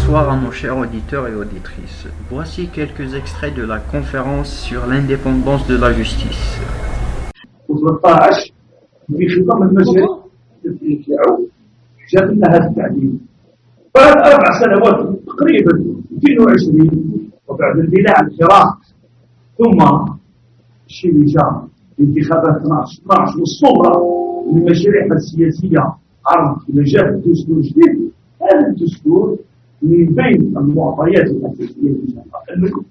Bonsoir à nos chers auditeurs et auditrices. Voici quelques extraits de la conférence sur l'indépendance de la justice. و13 في خطاب المجلس يتبعوا جاب لنا هذا التعديل بعد 4 سنوات تقريبا 22 وبعد اندلاع الحراك ثم الشيء اللي جاء انتخابات 12 والصورة من المشاريع السياسية عرض إلى جهة دستور جديد. هذا الدستور من بين المعطيات الأساسية للجمهورية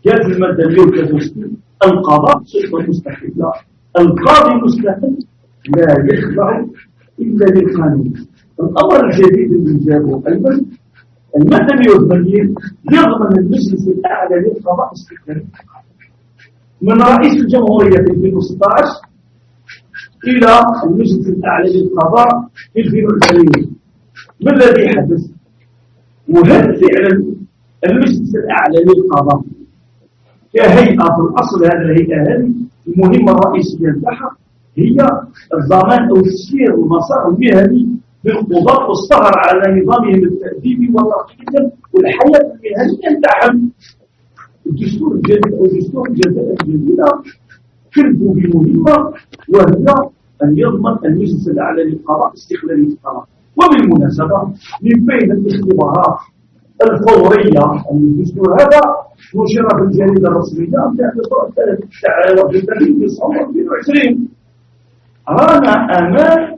جاءت المادة 163 القضاء سلطة مستقلة، القاضي مستقل لا يخضع إلا للقانون. الأمر الجديد اللي جابه أيضا المادة 180 يضمن المجلس الأعلى للقضاء استقلال من رئيس الجمهورية في 2016 إلى المجلس الأعلى للقضاء في 2020. ما الذي حدث؟ وهل فعلا المجلس الأعلى للقضاء كهيئة في الأصل هذه الهيئة هذه المهمة الرئيسية نتاعها هي الضمان أو تسيير المسار المهني للقضاة والسهر على نظامهم التأديبي والتقييم والحياة المهنية نتاعهم. الدستور الجديد أو دستور الجزائر الجديدة كلفوا بمهمة وهي أن يضمن المجلس الأعلى للقضاء استقلالية القضاء. وبالمناسبة من بين الاختبارات الفورية الدستور هذا نشر في الجريدة الرسمية في ديسمبر 2020. رانا أمام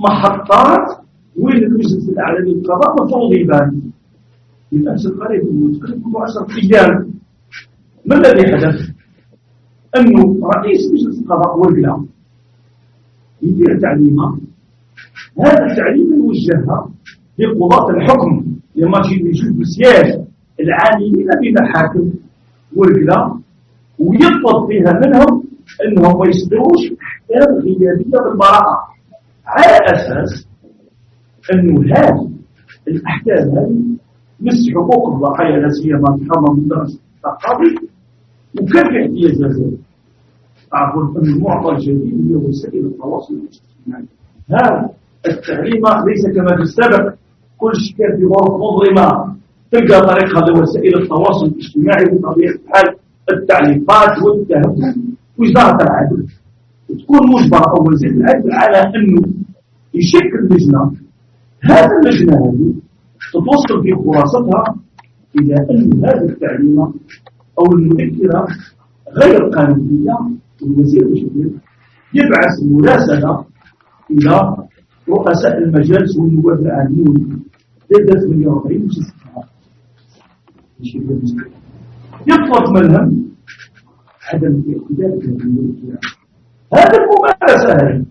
محطات وين المجلس الأعلى للقضاء مفروض يبان بالأمس القريب تقريبا 10 أيام. ما الذي حدث؟ أنه رئيس مجلس القضاء والقضاء يدير تعليمات، هذا التعليم يوجهها لقضاة الحكم لما يجيب سياج العاملين بمحاكم والقضاء ويطلب فيها منهم أنهم ما يصدروش أحكام غيابية بالبراءة على أساس أنه هذه الأحكام هذه مس حقوق الضحايا لا سيما تحرم من درجة القاضي وكان في احتياجات. أعرف أن المعطى الجديد هي وسائل التواصل الاجتماعي. هذا التعليم ليس كما في السابق كل شيء كان في ظروف مظلمة تلقى طريقة لوسائل التواصل الاجتماعي بطبيعة الحال التعليقات والتهكم وزارة العدل وتكون مجبرة أو وزير العدل على أنه يشكل لجنة. هذا اللجنة هذه تتوصل في خلاصتها إلى أن هذا التعليم أو المذكرة غير قانونية. الوزير الجديد يبعث مراسلة إلى رؤساء المجالس والنواب العامين لدى 48 مجلس يطلب منهم عدم الاعتداء بالممارسة. هذا الممارسة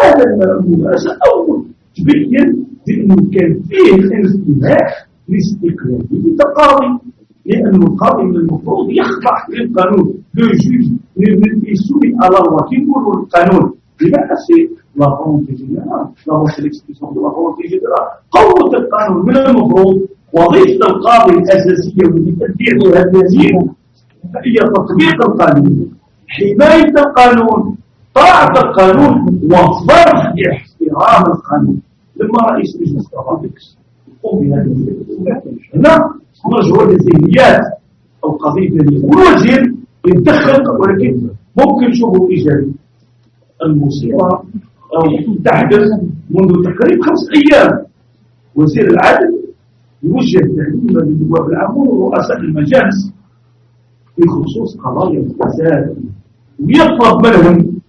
هذا الممارسة أول تبين بأنه كان فيه انتهاك لاستقلالية القاضي، لأن القاضي من المفروض يخضع للقانون لو جوج من يسوي على الله كي نقولوا القانون بمعنى سي لا فولونتي جينيرال لا سيليكسيون دو لا فولونتي جينيرال. قوة القانون من المفروض وظيفة القاضي الأساسية والتي تدعي بها الوزير هي تطبيق القانون، حماية القانون، طاعة القانون وفرض احترام القانون. لما رئيس مجلس القضاء يقوم بهذا هنا مجهود الذهنيات أو قضية ذهنية والوزير يتدخل، ولكن ممكن نشوفه إيجابي. المصيبة أو تحدث منذ تقريبا 5 أيام وزير العدل يوجه تعليما للنواب العامون ورؤساء المجالس في خصوص قضايا الفساد ويطلب منهم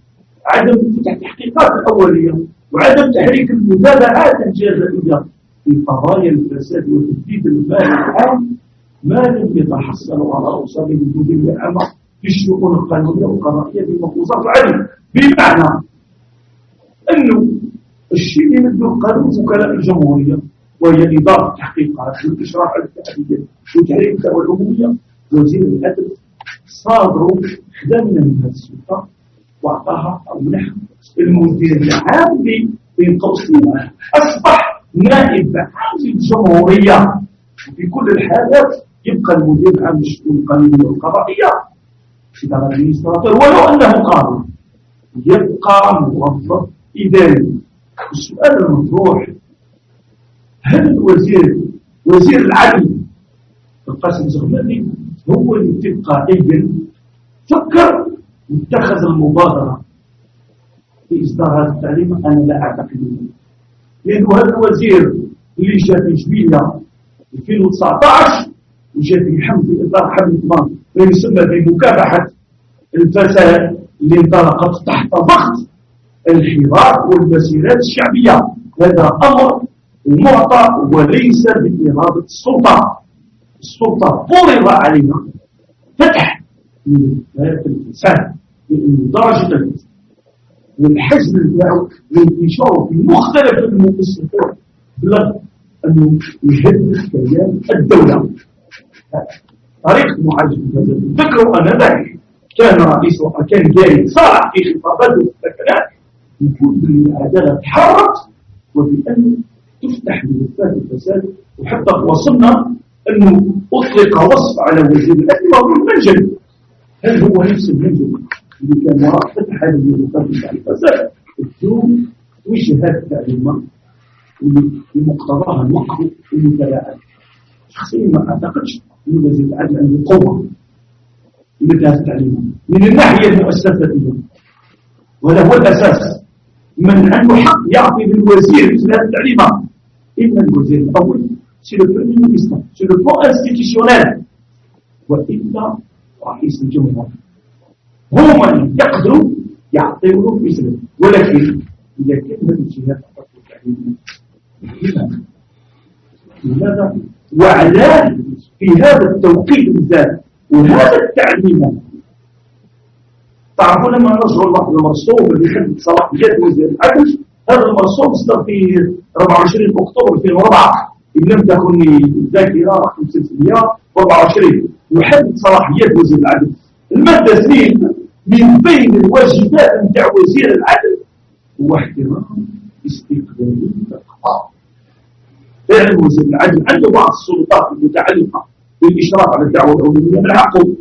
عدم التحقيقات الأولية وعدم تحريك المتابعات الجزائية في قضايا الفساد وتجديد المال العام ما لم يتحصلوا على أوصال المديرية العامة في الشؤون القانونية والقضائية في محافظات العدل. بمعنى أنه الشيء اللي يمده القانون وكلاء الجمهورية وهي إدارة التحقيقات والإشراف على التحقيقات وتحريك الدعوة العمومية. وزير العدل صادروا خدمنا من هذه السلطة وأعطاها أو منحها المدير العام بين قوسين أصبح نائب عام الجمهورية. في كل الحالات يبقى المدير العام للشؤون القانونية والقضائية في دار الادمنستراتور ولو أنه قاضي يبقى موظف إداري. السؤال المطروح هل الوزير وزير العدل القاسم زغمالي هو اللي تلقائيا فكر واتخذ المبادرة في إصدار هذا التعليم. أنا لا أعتقد لأنه هذا الوزير اللي جاء في جبيلة 2019 وجاء في حمد في إطار حمد ما يسمى بمكافحة الفساد اللي انطلقت تحت ضغط الحوار والمسيرات الشعبية. هذا أمر معطى وليس بإرادة السلطة. السلطة فرض علينا فتح ملفات الفساد لأنه درجة الفساد والحجم الدعوة والانتشار في مختلف المؤسسات بلغ أنه يهدد كيان الدولة. طريقة معالجة هذا ذكروا أن ذلك كان رئيس كان جاري صالح في خطاباته والسكنات يقول بالعدالة تحرك وبأن تفتح ملفات الفساد. وحتى وصلنا أنه أطلق وصف على وزير الأمن بالمنجل. هل هو نفس المنجل اللي كان وراء فتح هذه الملفات الفساد بدون وجهات التعليمات واللي بمقتضاها الوقف والمتابعة؟ شخصيا ما أعتقدش أن وزير العدل عنده قوة مثل هذه التعليمات من الناحية المؤسساتية، وهذا هو الأساس. من عنده حق يعطي للوزير مثل هذه التعليمات إما الوزير الأول سي لو بريمير مينيستر سي لو بلان انستيتيسيونيل، وإلا رئيس الجمهورية. هما يقدروا يعطيوا مثله. ولكن إذا كان هذه الجهات تعطي التعليمات لماذا؟ وعلاه في هذا التوقيت بالذات وهذا التعليمات. تعرفون لما نشر المرسوم اللي يحدد صلاحيات وزير العدل، هذا المرسوم صدر في 24 أكتوبر 2004 إن لم تكن الذاكرة رقم 624 يحدد صلاحيات وزير العدل. المادة 2 من بين الواجبات نتاع وزير العدل هو احترام استقلالية القضاء. فعلا وزير العدل عنده بعض السلطات المتعلقة بالإشراف على الدعوة العمومية من حقه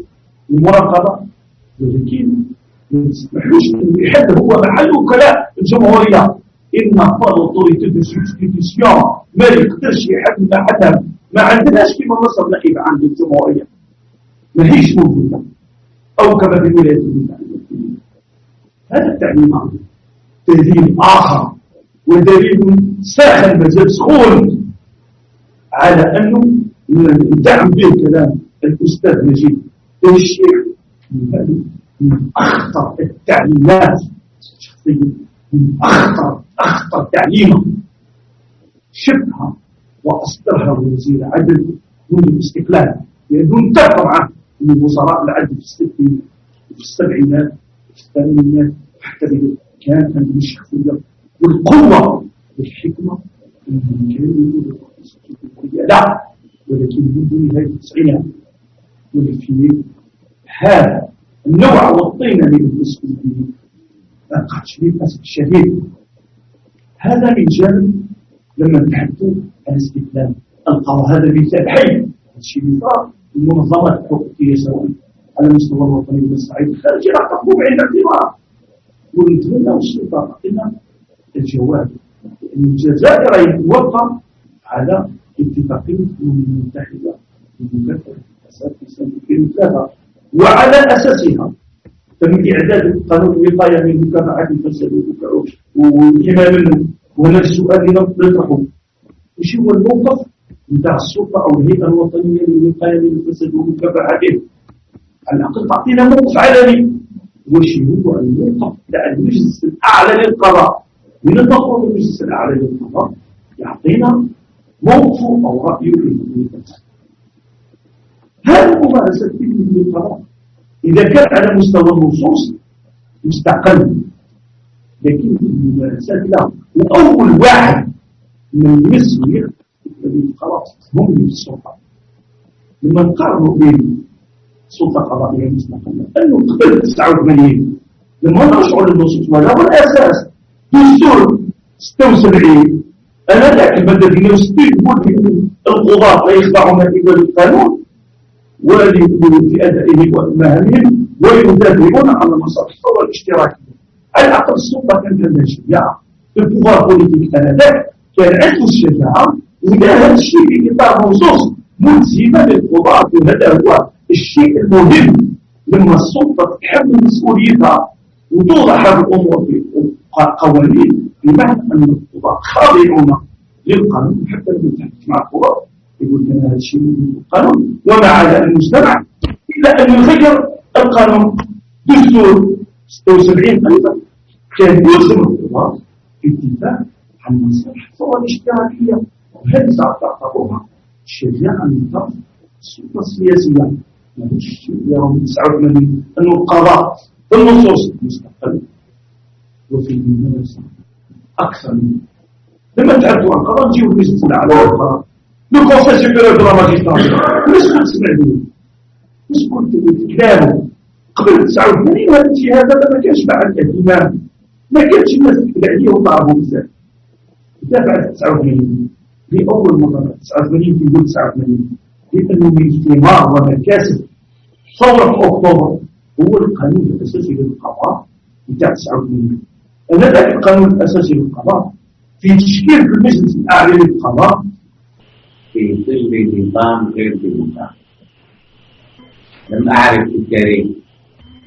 المراقبة، ولكن ما تسمحلوش انه يحد هو محل وكلاء الجمهورية. إن فالوطوريتي دو سبستيتيسيون ما يقدرش يحد ما حدا. ما عندناش كيما مصر نائب عند الجمهورية، ما هيش موجودة، أو كما في الولايات المتحدة. هذا التعليمات دليل آخر ودليل ساخن مازال سخون على أنه ندعم به كلام الأستاذ نجيب الشيخ من أخطر التعليمات شخصيا، من أخطر تعليمه شبهها وأصدرها وزير عدل منذ الاستقلال. لأنه انتهى معه من وزراء العدل في السبعينات في الثمانينات حتى كان عنده الشخصية والقوة والحكمة من كان لا، ولكن من نهاية التسعينات والفي هذا النوع والطينة للمسؤولين أقعدش للأسف الشديد. هذا من جانب لما نتحدثوا عن استقلال القضاء. هذا مثال حي الشيء اللي صار المنظمات الحقوقية سواء على مستوى الوطني والصعيد الخارجي راح تقوم بعين الاعتبار. ونتمنى السلطة تعطينا الجواب، لأن الجزائر يتوقع على اتفاقية الأمم المتحدة لمكافحة الفساد في سنة 2003، وعلى أساسها تم إعداد قانون الوقاية من مكافحة الفساد والحماية منه. وهنا السؤال اللي نطرحه، وش هو الموقف نتاع السلطة أو الهيئة الوطنية للوقاية من الفساد ومكافحته؟ على الأقل تعطينا موقف علني. وش هو الموقف تاع المجلس الأعلى للقضاء؟ من المفروض المجلس الأعلى للقضاء يعطينا موقفه أو رأيه في الفساد. هذه ممارسة للقضاء إذا كان على مستوى النصوص مستقل، لكن الممارسات لا. وأول واحد من يسوي خلاص هم اللي في السلطة. لما نقارنوا بين السلطة القضائية المستقلة أنه قبل 89 لما نرجعوا للنصوص ولا هو الأساس دستور 76 أنا ذاك المادة 62 يقول بأن القضاة لا يخضعون إلا للقانون في أدائهم ومهامهم ويدافعون عن المصالح الاشتراكية. على الأقل السلطة كانت لها شجاعة. البوغوار بوليتيك آنذاك كان عنده الشجاعة إذا هذا الشيء في إطار نصوص ملزمة للقضاة، وهذا هو الشيء المهم لما السلطة تحمل مسؤوليتها وتوضح هذه الأمور في قوانين، بمعنى أن القضاة خاضعون للقانون. حتى المتحدث مع القضاة يقول لنا هذا الشيء من القانون، وما على المجتمع إلا أن يغير القانون. دستور 76 أيضا كان يلزم القضاة بالدفاع عن مصالح الثورة الاشتراكية، وهذه تعتبرها الشريعة من طرف السلطة السياسية. ماهوش الشيء يرون 89 أن القضاء في النصوص مستقل وفي الممارسة أكثر من لما تعدوا عن القضاء نجيو نسبة على القضاء لو كونسيل سوبيريور دو لا ماجستراتور نسبة تسمع به نسبة كلامه قبل 89 وهذا الشيء هذا ما كانش مع الاهتمام، ما كانش الناس تكتب عليه وطلبوا بزاف. بعد 89 لأول مرة 89 في 89 لأنه من ثمار ومكاسب ثورة أكتوبر هو القانون الأساسي للقضاء بتاع 89. أن ذلك القانون الأساسي للقضاء في تشكيل المجلس الأعلى للقضاء في ظل نظام غير ديمقراطي. لم أعرف التاريخ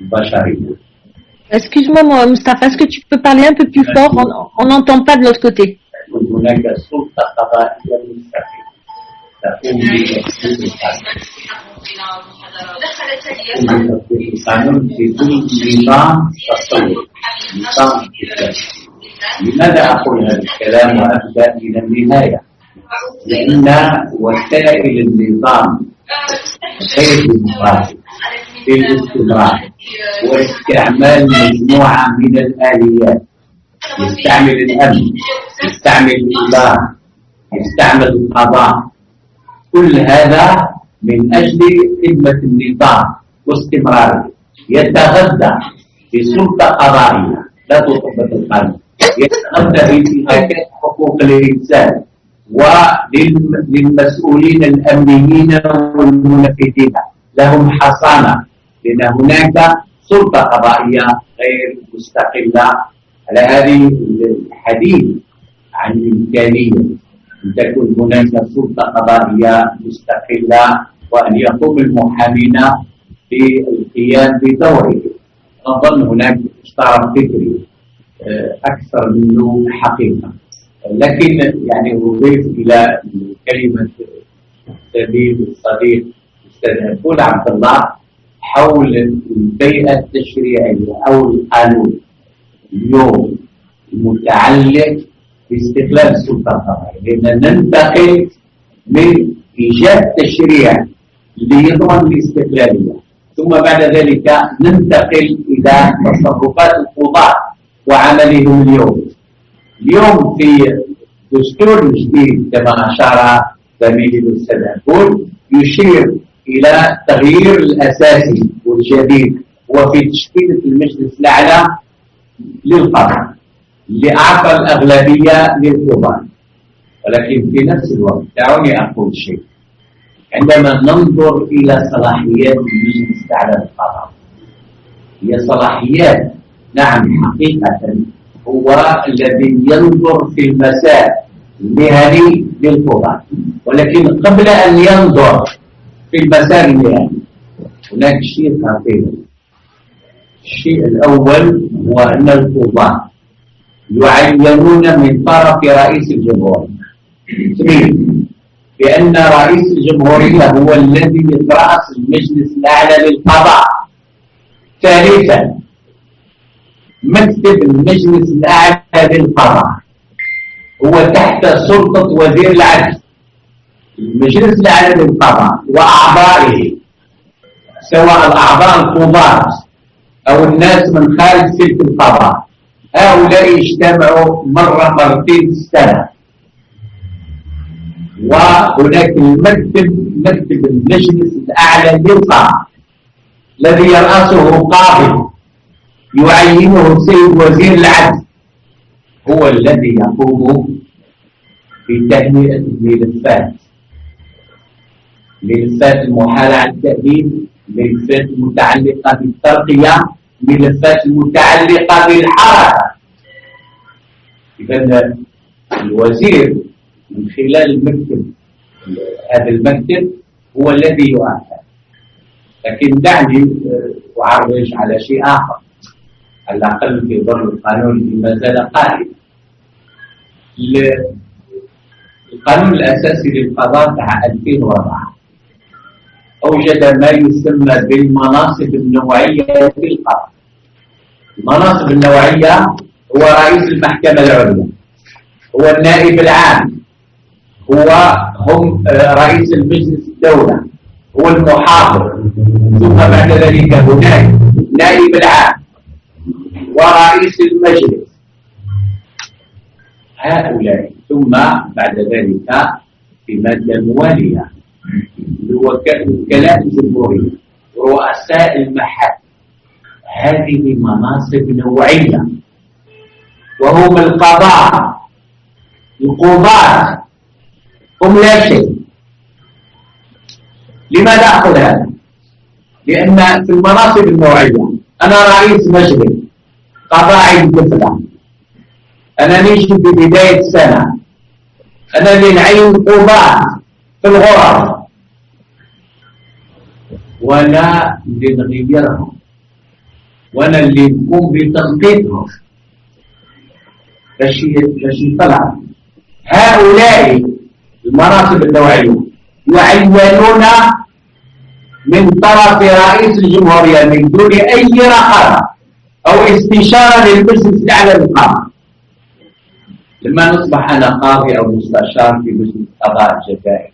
البشري. Excuse-moi, Moustapha, est-ce que tu peux parler un peu plus fort? On n'entend pas de l'autre côté. هناك سلطة قضائية مستقلة تقوم بتطبيق القانون في ظل نظام تصور، نظام كتابي. لماذا أقول هذا الكلام وأبدأ إلى النهاية؟ لأن وسائل النظام غير ديمقراطي في الاستمرار واستعمال مجموعة من الآليات، يستعمل الأمن، يستعمل الإدارة، يستعمل القضاء، كل هذا من أجل خدمة النظام واستمراره. يتغذى بسلطة قضائية لا تطبق القانون، يتغذى بانتهاكات حقوق الإنسان وللمسؤولين الأمنيين والمنفذين لهم حصانة، لأن هناك سلطة قضائية غير مستقلة. على هذه الحديث عن الإمكانية أن تكون هناك سلطة قضائية مستقلة وأن يقوم المحامين بالقيام بدوره. أظن هناك اشتراك فكري أكثر منه حقيقة. لكن يعني أضيف إلى كلمة الزميل الصديق الأستاذ هبول عبد الله حول البيئة التشريعية أو القانون اليوم المتعلق باستقلال السلطة القضائية، لأن ننتقل من إيجاد تشريع ليضمن الاستقلالية، ثم بعد ذلك ننتقل إلى تصرفات القضاة وعملهم اليوم في دستور جديد كما أشار زميلي الأستاذ هبول يشير إلى تغيير الأساسي والجديد وفي تشكيلة المجلس الأعلى للقضاء اللي أعطى الأغلبية للقضاة. ولكن في نفس الوقت دعوني أقول شيء، عندما ننظر إلى صلاحيات المجلس الأعلى للقضاء هي صلاحيات نعم حقيقة هو الذي ينظر في المسار المهني للقضاة، ولكن قبل أن ينظر في المسار المهني هناك شيء خطير. الشيء الأول هو أن القضاة يعينون من طرف رئيس الجمهورية. اثنين، بأن رئيس الجمهورية هو الذي يترأس المجلس الأعلى للقضاء. ثالثا، مكتب المجلس الأعلى للقضاء هو تحت سلطة وزير العدل. المجلس الأعلى للقضاء وأعضائه سواء الأعضاء القضاة أو الناس من خارج سلك القضاء هؤلاء يجتمعوا مرة مرتين في السنة، وهناك مكتب المجلس الأعلى للقضاء الذي يرأسه قاضي يعينه السيد وزير العدل، هو الذي يقوم بتهيئة الملفات المحالة على التأديب، ملفات المتعلقة بالترقية، ملفات المتعلقة بالحركة. إذن الوزير من خلال المكتب. هذا المكتب هو الذي يؤثر. لكن دعني أعرج على شيء آخر على الأقل في ظل القانون اللي ما زال قائم. القانون الأساسي للقضاء تاع 2004 أوجد ما يسمى بالمناصب النوعية في القضاء. المناصب النوعية هو رئيس المحكمة العليا، هو النائب العام، هم رئيس المجلس الدولة، هو المحافظ، ثم بعد ذلك هناك نائب العام ورئيس المجلس. هؤلاء ثم بعد ذلك في مادة موالية وكلاء الجمهورية ورؤساء المحاكم. هذه مناصب نوعية، وهم القضاء القضاة هم لا شيء. لماذا أقول هذا؟ لأن في المناصب النوعية أنا رئيس مجلس قضاء الدفلة، أنا نيجي ببداية سنة، أنا اللي نعين قضاة في الغرف وأنا اللي نغيرهم وأنا اللي نقوم بتنقيتهم باش يطلع. هؤلاء المناصب النوعية يعينون من طرف رئيس الجمهورية من دون أي رقابة أو استشارة للمجلس الأعلى للقضاء. لما نصبح أنا قاضي أو مستشار في مجلس القضاء الجزائري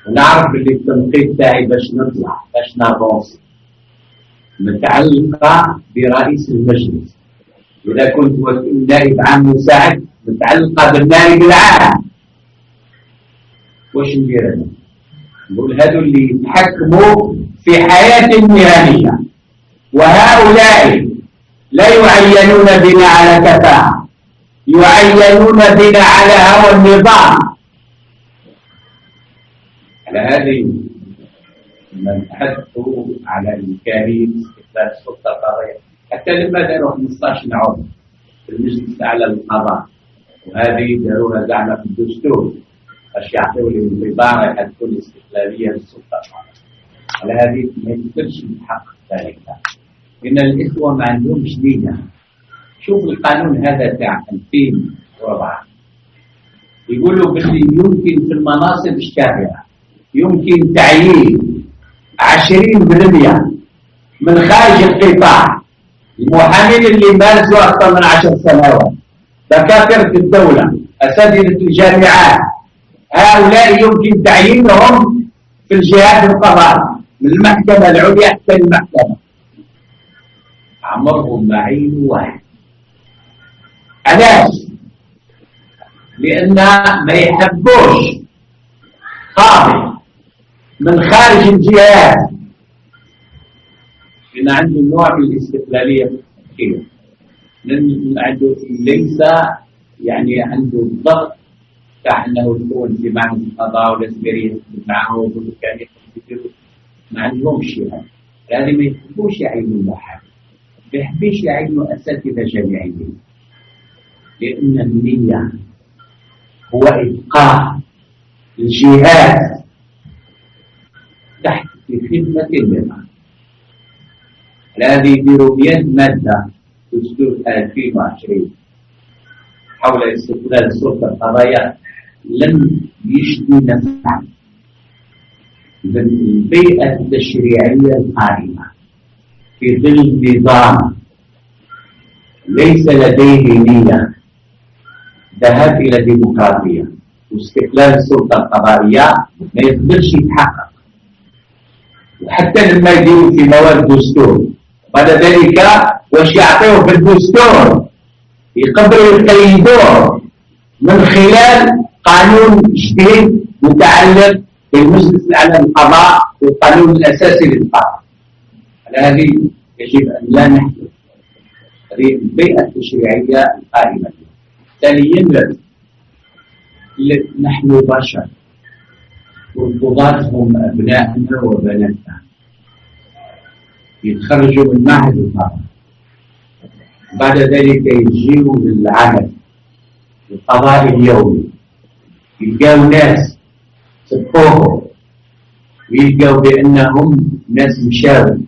ونعرف اللي التنقيط تاعي باش نطلع باش نافونسي متعلقة برئيس المجلس. إذا كنت نائب عام مساعد متعلقة بالنائب العام. واش ندير أنا؟ نقول هذو اللي يتحكموا في حياتي المهنية، وهؤلاء لا يعينون بنا على كفاءة، يعينون بنا على هوى النظام. على هذه نتحدث على إمكانية استقلال السلطة القضائية. حتى لما داروا 15 عضو في المجلس الأعلى للقضاء، وهذه داروها زعما في الدستور باش يعطيو الانطباع راح تكون استقلالية للسلطة القضائية. على هذه ما يقدرش يتحقق ذلك، لأن الإخوة ما عندهمش نية. شوف القانون هذا تاع 2004 يقولوا باللي يمكن في المناصب الشاغرة يمكن تعيين 20% من خارج القطاع. المحامين اللي مارسوا أكثر من 10 سنوات، دكاترة الدولة، أساتذة الجامعات، هؤلاء يمكن تعيينهم في الجهات القضاء من المحكمة العليا حتى المحكمة. عمرهم معين واحد. علاش؟ لأن ما يحبوش قاضي من خارج الجهات، لأن عنده نوع من الاستقلالية كثير، لأن عنده ليس يعني عنده الضغط تاع أنه يكون في معهد القضاء والأسبرية معه وكان ما عندهمش هذا. هذه ما يحبوش يعينوا المحامي، ما يحبوش يعينوا أساتذة جامعيين، لأن النية هو إبقاء الجهات تحت في خدمة النظام. هذه يديروا 100 مادة دستور 2020 حول استقلال السلطة القضائية لم يجدوا نفعا. البيئة التشريعية القائمة في ظل نظام ليس لديه نية ذهاب إلى ديمقراطية واستقلال السلطة القضائية ما يقدرش يتحقق. وحتى لما يديروا في مواد الدستور بعد ذلك واش يعطيوه في الدستور يقدروا يقيدوه من خلال قانون جديد متعلق بالمجلس الأعلى للقضاء والقانون الأساسي للقضاء. على هذه يجب أن لا نحدث هذه البيئة التشريعية القائمة. ثانيا نحن بشر والقضاة هم أبناءنا وبناتنا، يتخرجوا من معهد القضاء بعد ذلك يجيوا للعمل القضاء اليومي، يلقاو ناس سبوهم ويلقاو بأنهم ناس مشاوي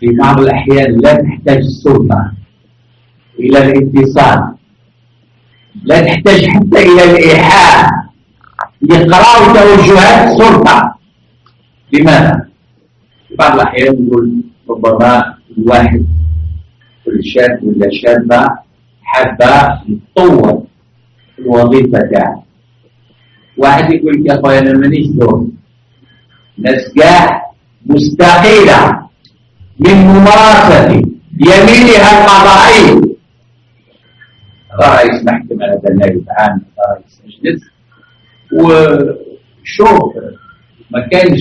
في بعض الأحيان لا تحتاج السلطة إلى الاتصال، لا تحتاج حتى إلى الإيحاء يقرأوا توجهات السلطة. لماذا؟ في بعض الأحيان نقول ربما الواحد كل شاب ولا شابة حابة يتطور في الوظيفة تاعها. واحد يقول لك يا أخويا أنا مانيش دور، ناس كاع مستقلة من ممارسة يمينها القضائي. رئيس محكمة هذا النائب عام، رئيس مجلس، وشوف ما كانش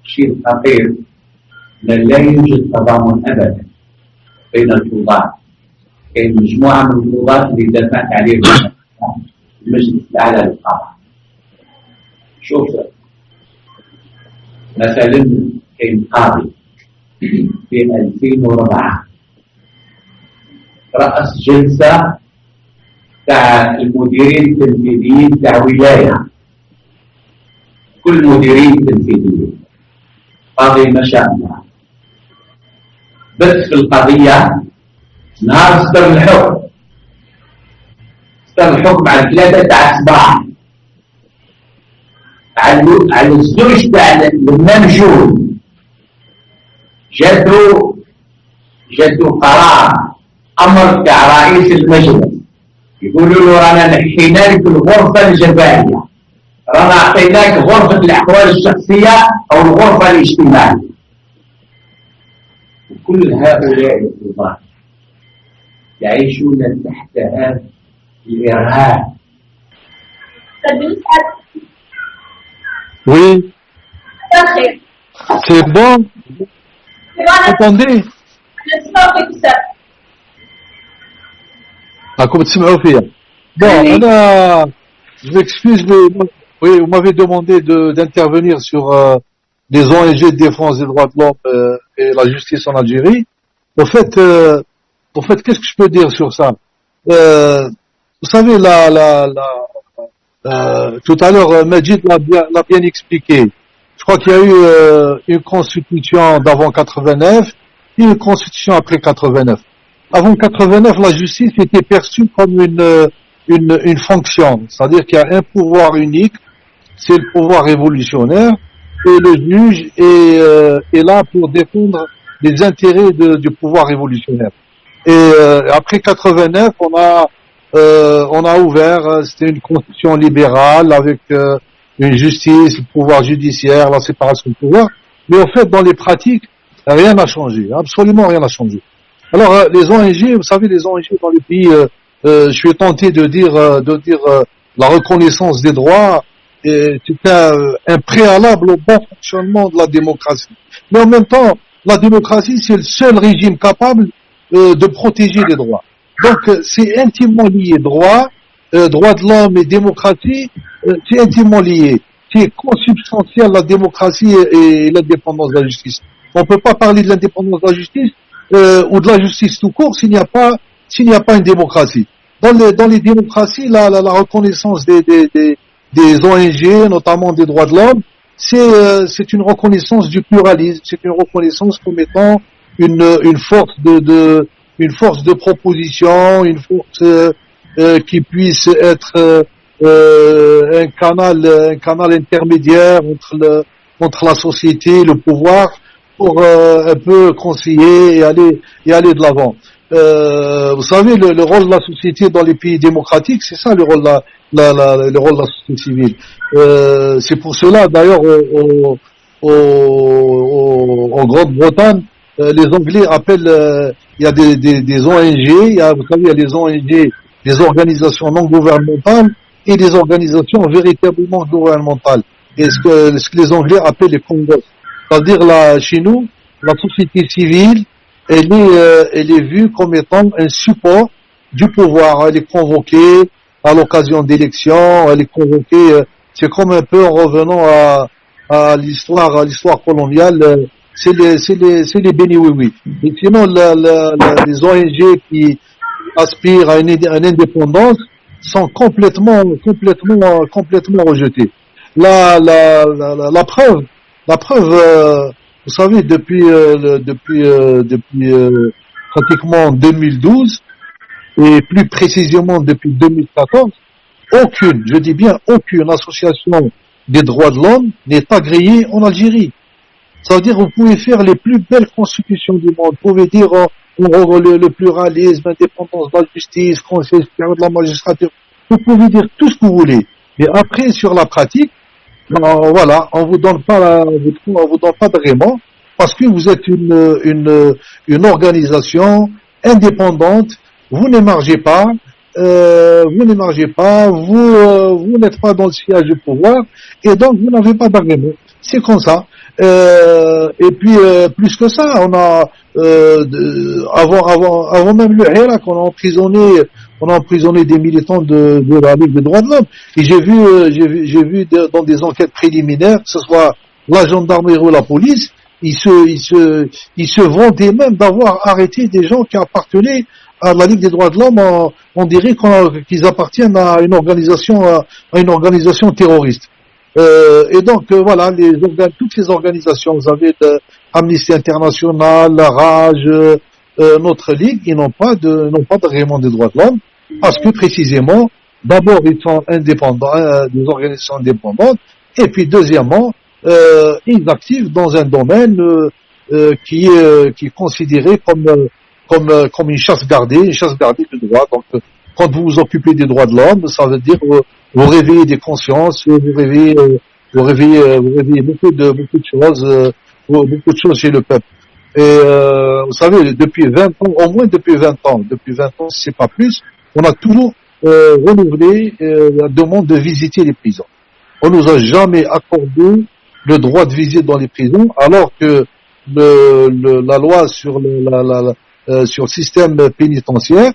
شيء خطير، لا يوجد تضامن أبدا بين القضاة. كاين مجموعة من القضاة اللي دفعت عليهم المجلس الأعلى للقضاء. شوف مثلا كاين قاضي في 2004 رأس جلسة تاع المديرين التنفيذيين تاع ولاية، كل مديرين تنفيذيين، قاضي ما شاء الله، بس في القضية نهار صدر الحكم على 3 تاع الصباح على الزوج تاع المنشور جاتو قرار امر تاع رئيس المجلس، يقولوا له رانا نحينا لك الغرفه الجبائيه، رانا اعطيناك غرفه الاحوال الشخصيه او الغرفه الاجتماعيه. وكل هؤلاء القضاة يعيشون تحت هذا الارهاب. Oui. C'est bon. Entendez. راكم تسمعوا فيا. Bon, أنا je m'excuse, mais oui, vous m'avez demandé d'intervenir sur les ONG de défense des droits de l'homme et la justice en Algérie. Au fait, qu'est-ce que je peux dire sur ça? Vous savez, tout à l'heure, Majid l'a bien expliqué. Je crois qu'il y a eu une constitution d'avant 89 et une constitution après 89. Avant 89, la justice était perçue comme une fonction, c'est-à-dire qu'il y a un pouvoir unique, c'est le pouvoir révolutionnaire, et le juge est là pour défendre les intérêts du pouvoir révolutionnaire. Et après 89, on a ouvert, c'était une constitution libérale avec une justice, le pouvoir judiciaire, la séparation de pouvoir. Mais en fait, dans les pratiques, rien n'a changé, absolument rien n'a changé. Alors, les ONG, vous savez, les ONG dans les pays, je suis tenté de dire la reconnaissance des droits, c'est un préalable au bon fonctionnement de la démocratie. Mais en même temps, la démocratie, c'est le seul régime capable de protéger les droits. Donc, c'est intimement lié. Droits de l'homme et démocratie, c'est intimement lié. C'est consubstantiel la démocratie et l'indépendance de la justice. On ne peut pas parler de l'indépendance de la justice ou de la justice tout court s'il n'y a pas une démocratie. Dans les démocraties, la reconnaissance des ONG, notamment des droits de l'homme, c'est une reconnaissance du pluralisme, c'est une reconnaissance comme étant une force de proposition, une force qui puisse être un canal intermédiaire entre la société, le pouvoir, pour un peu conseiller et aller de l'avant. Vous savez, le rôle de la société dans les pays démocratiques, c'est ça le rôle de la société civile. C'est pour cela, d'ailleurs, en Grande-Bretagne, les Anglais appellent, il y a des ONG, vous savez, il y a des ONG, des organisations non gouvernementales et des organisations véritablement gouvernementales. Et ce que les Anglais appellent les Congos. C'est-à-dire, chez nous, la société civile, elle est vue comme étant un support du pouvoir. Elle est convoquée à l'occasion d'élections, elle est convoquée, c'est comme un peu en revenant à l'histoire coloniale, c'est les béni-oui-oui. Et sinon, les ONG qui aspirent à une indépendance, sont complètement rejetés. La preuve, vous savez, depuis pratiquement 2012 et plus précisément depuis 2014, aucune, je dis bien aucune association des droits de l'homme n'est agréée en Algérie. Ça veut dire que vous pouvez faire les plus belles constitutions du monde, vous pouvez dire le pluralisme, l'indépendance de la justice, conseil supérieur de la magistrature, vous pouvez dire tout ce que vous voulez. Mais après, sur la pratique, voilà, on vous donne pas d'agrément parce que vous êtes une organisation indépendante, vous n'émargez pas, vous n'êtes pas dans le sillage du pouvoir et donc vous n'avez pas d'agrément. C'est comme ça. Et puis plus que ça, on a avant même le Hirak, on a emprisonné des militants de la Ligue des droits de l'homme. Et j'ai vu dans des enquêtes préliminaires, que ce soit la gendarmerie ou la police, ils se vantaient même d'avoir arrêté des gens qui appartenaient à la Ligue des droits de l'homme. On dirait qu'ils appartiennent à une organisation terroriste. Et donc voilà, toutes ces organisations, vous avez Amnesty International, la Rage, notre Ligue, ils n'ont pas d'agrément des droits de l'homme parce que précisément, d'abord ils sont indépendants, des organisations indépendantes, et puis deuxièmement, ils activent dans un domaine qui est considéré comme une chasse gardée de droits. Donc quand vous vous occupez des droits de l'homme, ça veut dire vous réveillez des consciences, vous réveillez beaucoup de choses chez le peuple. Et vous savez, depuis 20 ans, au moins depuis 20 ans, si c'est pas plus, on a toujours renouvelé la demande de visiter les prisons. On nous a jamais accordé le droit de visite dans les prisons, alors que la loi sur le système pénitentiaire,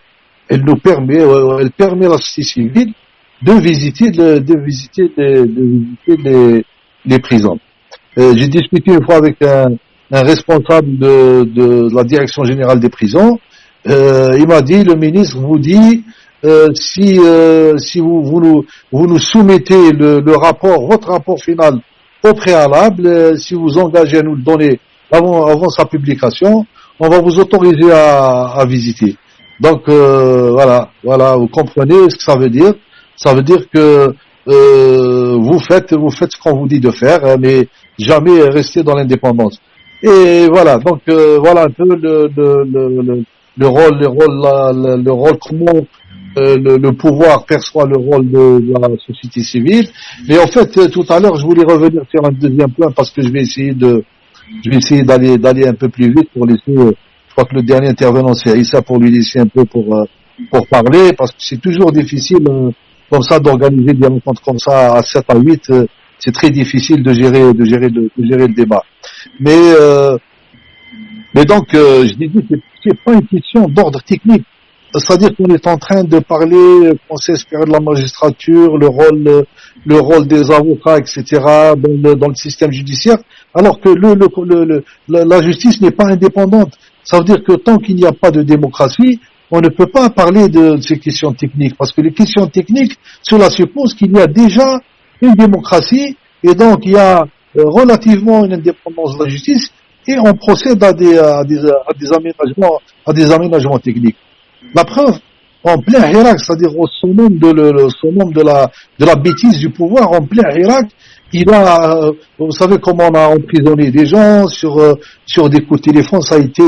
elle permet à la société civile de visiter les prisons. J'ai discuté une fois avec un responsable de la direction générale des prisons. Il m'a dit, le ministre vous dit, si vous nous soumettez votre rapport final au préalable, si vous engagez à nous le donner avant sa publication, on va vous autoriser à visiter. Donc voilà, vous comprenez ce que ça veut dire. Ça veut dire que vous faites ce qu'on vous dit de faire, mais jamais rester dans l'indépendance. Et voilà, donc voilà un peu le rôle comment le pouvoir perçoit le rôle de la société civile. Mais en fait, tout à l'heure, je voulais revenir sur un deuxième point parce que je vais essayer d'aller un peu plus vite pour laisser. Je crois que le dernier intervenant c'est Issa, pour lui laisser un peu pour parler, parce que c'est toujours difficile comme ça d'organiser des rencontres comme ça à 7 à 8. C'est très difficile de gérer le débat. Mais donc je dis que c'est pas une question d'ordre technique. C'est-à-dire qu'on est en train de parler conseil supérieur de la magistrature, le rôle des avocats, etc. dans le système judiciaire, alors que la justice n'est pas indépendante. Ça veut dire que tant qu'il n'y a pas de démocratie, on ne peut pas parler de ces questions techniques, parce que les questions techniques, cela suppose qu'il y a déjà une démocratie, et donc il y a relativement une indépendance de la justice, et on procède à des aménagements techniques. La preuve, en plein Hirak, c'est-à-dire au summum de la bêtise du pouvoir, en plein Hirak, vous savez comment on a emprisonné des gens sur des coups de téléphone. Ça a été,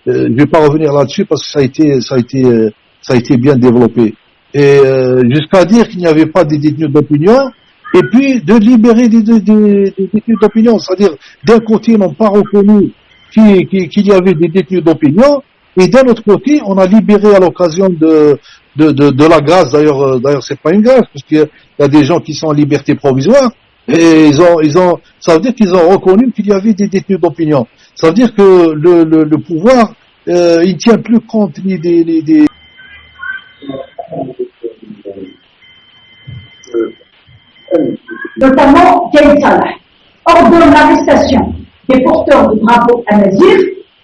je vais pas revenir là-dessus parce que ça a été bien développé. Et jusqu'à dire qu'il n'y avait pas des détenus d'opinion, et puis de libérer des détenus d'opinion, c'est-à-dire d'un côté ils n'ont pas reconnu qu'il y avait des détenus d'opinion, et d'un autre côté on a libéré à l'occasion de la grâce. D'ailleurs c'est pas une grâce, parce qu'il y a des gens qui sont en liberté provisoire. Et ça veut dire qu'ils ont reconnu qu'il y avait des détenus d'opinion. Ça veut dire que le pouvoir, il tient plus compte ni des notamment Ken Salah ordonne l'arrestation des porteurs de drapeaux à Nazir.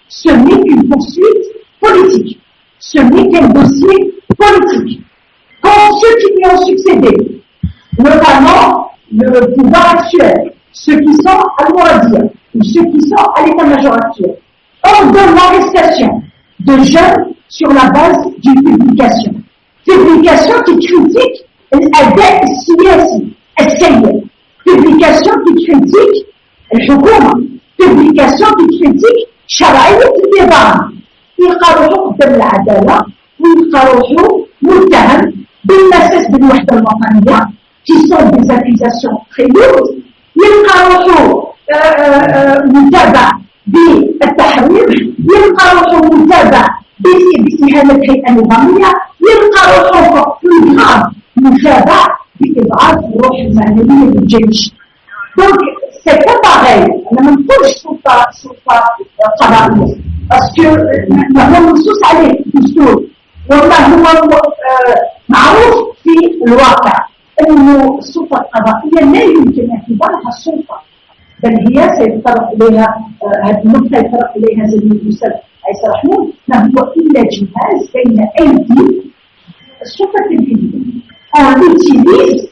Ce n'est qu'une poursuite politique. Ce n'est qu'un dossier politique. Quand ceux qui qui ont succédé, notamment le pouvoir actuel, ceux qui sont à l'Ouadia, ou ceux qui sont à l'état-major actuel, ordonnent l'arrestation de jeunes sur la base d'une publication. Publication qui critique الأداء السياسي السيء. Publication qui critique الحكومة. Publication qui critique شرعية النظام. يلقى روحه قدام العدالة ويلقى روحه متهم بالمساس بالوحدة الوطنية qui sont des accusations très lourdes. يلقى روحه متابع بالتحرير. يلقى روحه متابع بإهانة الهيئة النظامية. يلقى روحه في غرام متابع بإضعاف الروح المعنوية للجيش. Donc, c'est pas pareil. أنا ما نقولش سلطة قضائية. parce que ما منصوص عليه في الدستور. والله هو معروف في الواقع أنه السلطة القضائية لا يمكن اعتبارها سلطة. بل هي سيتطرق إليها هذه النقطة يتطرق إليها زميل الأستاذ عيسى رحمون ما هو إلا جهاز بين أيدي السلطة التنفيذية. On l'utilise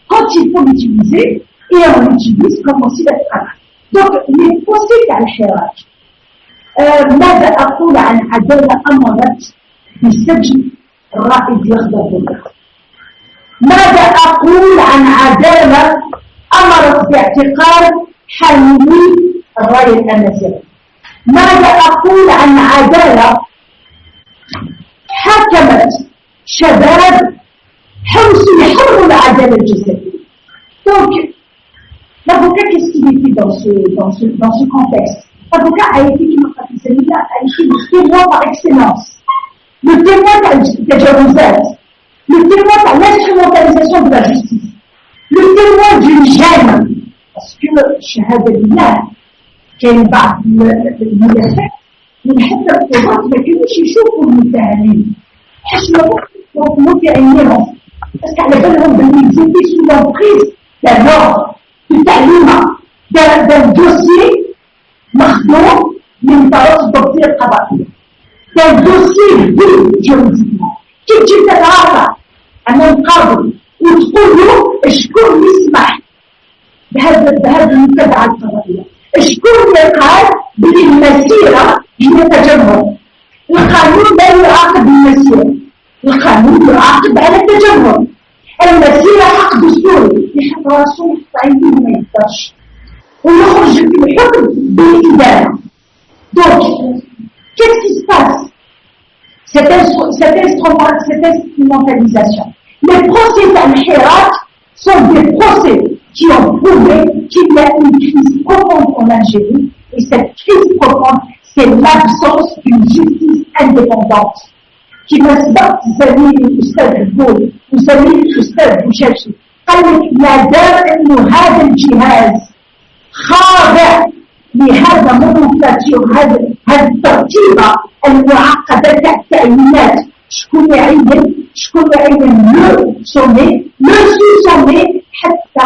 quand il faut l'utiliser et on l'utilise comme aussi le travail. Donc, les procès كالحراك ماذا أقول عن عدالة أمرت بسجن الرائد يغضب الله؟ ماذا أقول عن عدالة أمرت باعتقال حاملي الراية الأمازيغية؟ ماذا أقول عن عدالة حكمت شباب حرصوا يحرموا العدالة الجزائرية؟ Donc, l'avocat, qu'est-ce qu'il était dans ce contexte? L'avocat a été le témoin par excellence, le témoin de Jérusalem, le témoin de l'instrumentalisation de la justice, le témoin d'une gêne, parce que shahada billah كان بعض المدافعين من حتى القضاة ما كانوش يشوفوا المتهمين حشمة وقموا في عينيهم بس على بالهم باللي يزيدوا سو لامبريز لا نور التعليمة d'un dossier مخدوم من طرف الضبطية القضائية d'un dossier vide juridiquement كي تجي تتعاطى أمام قاضي وتقول له شكون يسمح بهذا المتابعة القضائية شكون اللي قال بلي المسيرة هي تجمهر القانون لا يعاقب المسيرة القانون يعاقب على التجمهر المسيرة حق دستوري يحط راسه يحط عينيه وما يقدرش ويخرج في الحكم بالإدانة. Donc, qu'est-ce qui se passe? Cette instrumentalisation. Les procès d'Al-Hirak sont des procès qui ont prouvé qu'il y a une crise profonde en Algérie et cette crise profonde, c'est l'absence d'une justice indépendante. qui مسبق زميل الأستاذ البول وزميل الأستاذ بوشاشي قال لك ما دام أنه هذا الجهاز خاضع لهذا منوفاتير هذا الترتيبة المعقدة تاع التأمينات شكون يعين لو سومي لو سو سومي حتى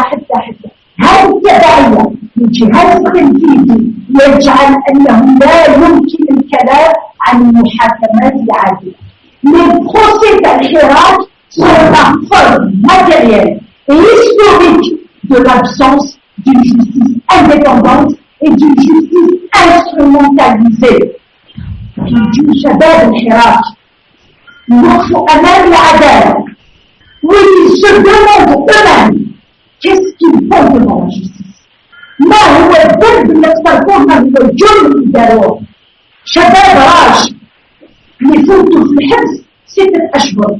هذه التبعية للجهاز التنفيذي يجعل أنه لا يمكن الكلام عن المحاكمات العادلة. Les procès d'Al-Hirak sont la preuve matérielle et historique de l'absence d'une justice indépendante et d'une justice instrumentalisée. Du Shabab Al-Hirak, nous أمام العدالة. Oui, ils se demandent eux-mêmes qu'est-ce qu'ils font devant la justice. ما هو الذنب اللي اقترفوه من الجرم اللي داروه؟ شباب راج اللي فوتوا في الحبس 6 أشهر.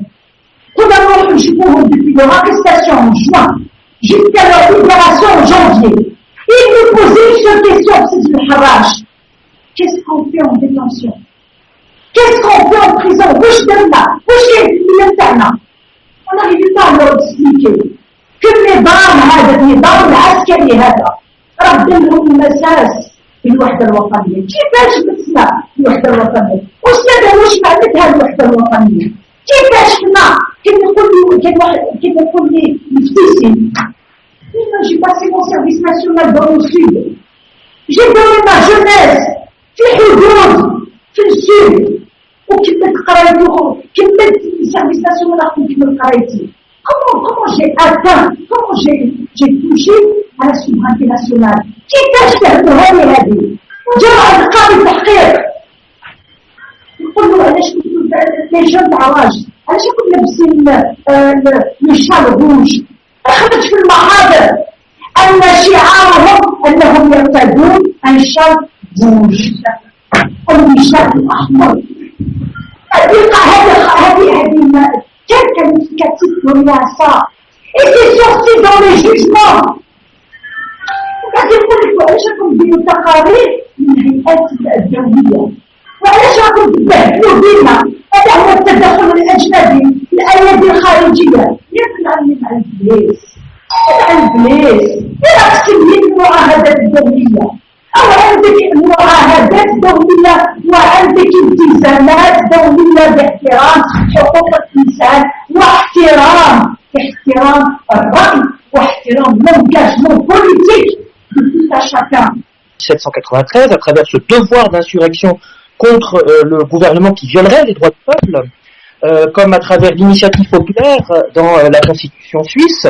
كنا نروحوا نشوفوهم depuis leur arrestation en juin jusqu'à leur libération en janvier. Ils nous posaient une seule question, c'est le Haraj. Qu'est-ce qu'on fait en détention? Qu'est-ce qu'on fait en prison? On n'arrive pas à leur expliquer que النظام هذا النظام العسكري هذا رد لهم المساس بالوحدة الوطنية. كيفاش بسنا الوحدة الوطنية؟ أستاذ واش معناتها الوحدة الوطنية؟ كيفاش حنا كيف يقول لي مفتيسي j'ai passé mon service national dans le sud. J'ai donné ma jeunesse في الحدود في السود وكملت قرايتي كملت السيرفيس ناسيونال كملت قرايتي comment j'ai atteint, comment j'ai touché à la souveraineté nationale. كيفاش فهموها لي هذه؟ جاء القاضي التحقيق يقول له علاش لي جون تاع راجل علاش كنتوا لابسين لي شال روج؟ خرج في المحاضر ان شعارهم انهم يرتدون ان شال روج او الشال الاحمر. هذه كانت كتبوا لها صح et c'est sorti dans les jugements. وقاعد يقول لك وعلاش راكم ديروا تقارير من الهيئات الدوليه وعلاش راكم تبهدلوا بينا؟ هذا هو التدخل الاجنبي الايادي الخارجيه. يطلع مع البليس مع البليس راك تسمي المعاهدات الدوليه او عندك معاهدات دوليه وعندك التزامات دوليه باحترام حقوق الانسان واحترام الراي واحترام l'engagement politique de tout à chacun. 1793, à travers ce devoir d'insurrection contre le gouvernement qui violerait les droits du peuple, comme à travers l'initiative populaire dans la Constitution suisse,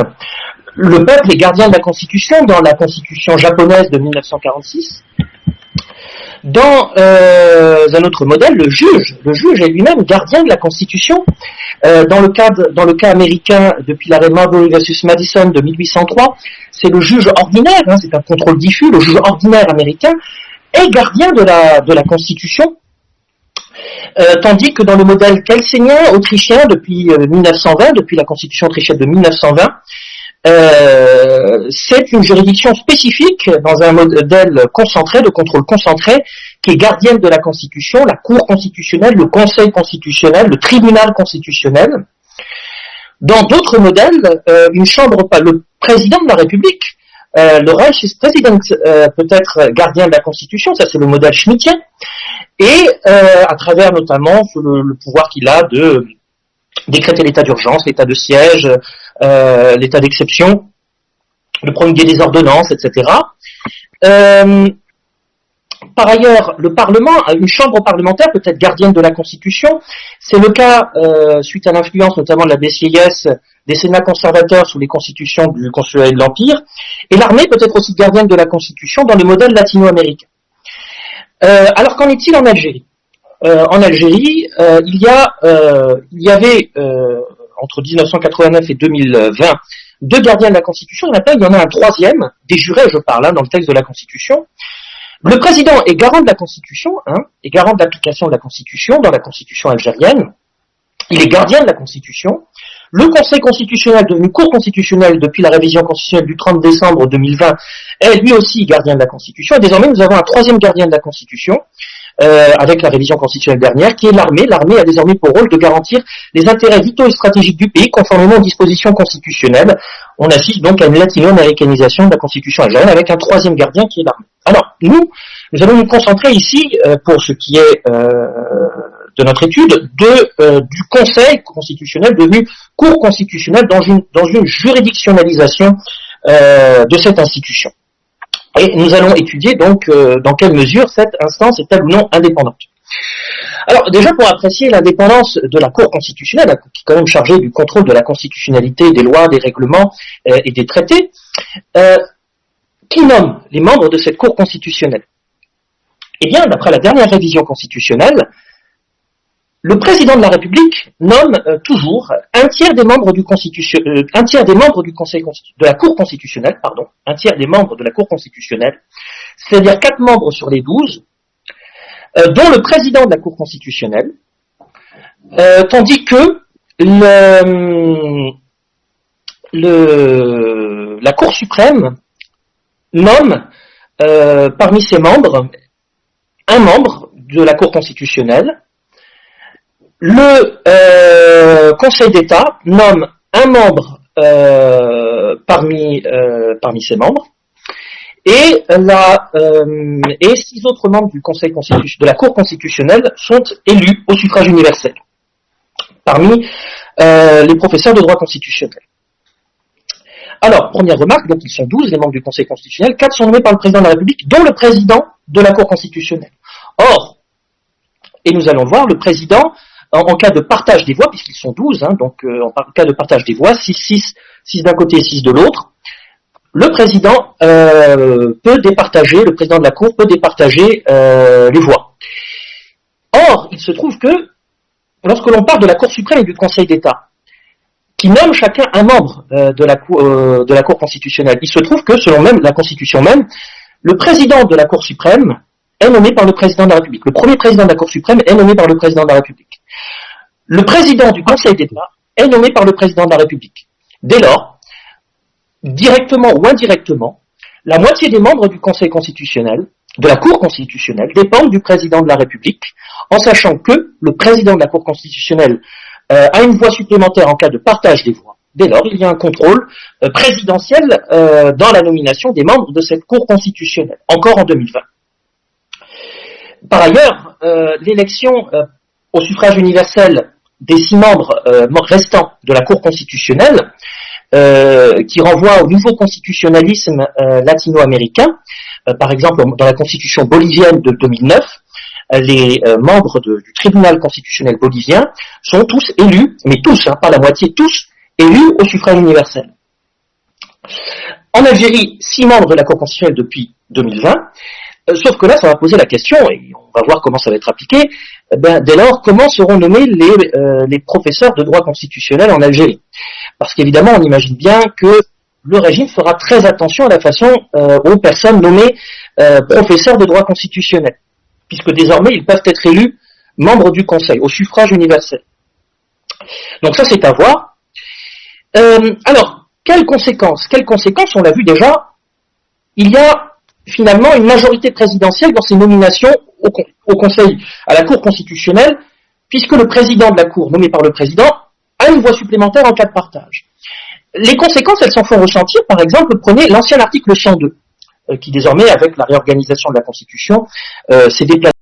le peuple est gardien de la Constitution dans la Constitution japonaise de 1946. Dans un autre modèle, le juge est lui-même gardien de la Constitution. Dans le cas américain, depuis l'arrêt Marbury versus Madison de 1803, c'est le juge ordinaire, c'est un contrôle diffus, le juge ordinaire américain est gardien de la Constitution, tandis que dans le modèle kelseenien autrichien depuis 1920, depuis la Constitution autrichienne de 1920, c'est une juridiction spécifique dans un modèle concentré, de contrôle concentré, qui est gardienne de la Constitution, la Cour constitutionnelle, le Conseil constitutionnel, le Tribunal constitutionnel. Dans d'autres modèles, le président de la République, le Reichspräsident peut être gardien de la Constitution, ça c'est le modèle schmittien, et à travers notamment le pouvoir qu'il a de décréter l'état d'urgence, l'état de siège, l'état d'exception, de promulguer des ordonnances, etc. Par ailleurs, le Parlement, une chambre parlementaire peut être gardienne de la Constitution. C'est le cas, suite à l'influence notamment de la DCIS, des Sénats conservateurs sous les constitutions du Consulat de l'Empire. Et l'armée peut être aussi gardienne de la Constitution dans le modèle latino-américain. Alors qu'en est-il en Algérie ? En Algérie, il y avait entre 1989 et 2020 deux gardiens de la Constitution. Il y en a un troisième, des jurés, je parle, dans le texte de la Constitution. Le président est garant de la Constitution, est garant de l'application de la Constitution dans la Constitution algérienne. Il est gardien de la Constitution. Le Conseil constitutionnel, devenu Cour constitutionnelle depuis la révision constitutionnelle du 30 décembre 2020, est lui aussi gardien de la Constitution. Et désormais, nous avons un troisième gardien de la Constitution, avec la révision constitutionnelle dernière, qui est l'armée. L'armée a désormais pour rôle de garantir les intérêts vitaux et stratégiques du pays, conformément aux dispositions constitutionnelles. On assiste donc à une latino-américanisation de la Constitution algérienne, avec un troisième gardien qui est l'armée. Alors, nous allons nous concentrer ici, pour ce qui est de notre étude, du Conseil constitutionnel devenu Cour constitutionnelle dans une juridictionnalisation de cette institution. Et nous allons étudier donc dans quelle mesure cette instance est-elle ou non indépendante. Alors déjà pour apprécier l'indépendance de la Cour constitutionnelle, qui est quand même chargée du contrôle de la constitutionnalité des lois, des règlements et des traités, qui nomme les membres de cette Cour constitutionnelle? Eh bien, d'après la dernière révision constitutionnelle, le président de la République nomme toujours un tiers des membres du Conseil de la Cour constitutionnelle, un tiers des membres de la Cour constitutionnelle, c'est-à-dire 4 membres sur les 12, dont le président de la Cour constitutionnelle, tandis que la Cour suprême nomme parmi ses membres un membre de la Cour constitutionnelle. Le Conseil d'État nomme un membre parmi ses membres, et 6 autres membres du Conseil de la Cour constitutionnelle sont élus au suffrage universel parmi les professeurs de droit constitutionnel. Alors, première remarque, donc ils sont 12 les membres du Conseil constitutionnel, 4 sont nommés par le président de la République, dont le président de la Cour constitutionnelle. Or, et nous allons voir, le président en cas de partage des voix, puisqu'ils sont 12, hein, donc en cas de partage des voix, 6 d'un côté et 6 de l'autre, le président peut départager, le président de la Cour peut départager les voix. Or, il se trouve que, lorsque l'on parle de la Cour suprême et du Conseil d'État, qui nomme chacun un membre de la Cour constitutionnelle, il se trouve que, selon même la Constitution même, le président de la Cour suprême est nommé par le président de la République. Le premier président de la Cour suprême est nommé par le président de la République. Le président du Conseil d'État est nommé par le président de la République. Dès lors, directement ou indirectement, la moitié des membres du Conseil constitutionnel, de la Cour constitutionnelle, dépendent du président de la République, en sachant que le président de la Cour constitutionnelle a une voix supplémentaire en cas de partage des voix. Dès lors, il y a un contrôle présidentiel dans la nomination des membres de cette Cour constitutionnelle, encore en 2020. Par ailleurs, l'élection au suffrage universel des 6 membres restants de la Cour constitutionnelle, qui renvoie au nouveau constitutionnalisme latino-américain, par exemple dans la constitution bolivienne de 2009, les membres du tribunal constitutionnel bolivien sont tous élus, mais tous, pas la moitié, tous élus au suffrage universel. En Algérie, 6 membres de la Cour constitutionnelle depuis 2020, sauf que là, ça va poser la question, et on va voir comment ça va être appliqué, dès lors, comment seront nommés les professeurs de droit constitutionnel en Algérie? Parce qu'évidemment, on imagine bien que le régime fera très attention à la façon aux personnes nommées professeurs de droit constitutionnel, puisque désormais, ils peuvent être élus membres du Conseil, au suffrage universel. Donc ça, c'est à voir. Alors, quelles conséquences? On l'a vu déjà, il y a finalement une majorité présidentielle dans ces nominations au Conseil, à la Cour constitutionnelle, puisque le président de la Cour, nommé par le président, a une voix supplémentaire en cas de partage. Les conséquences, elles s'en font ressentir. Par exemple, prenez l'ancien article 102, qui désormais, avec la réorganisation de la Constitution, s'est déplacé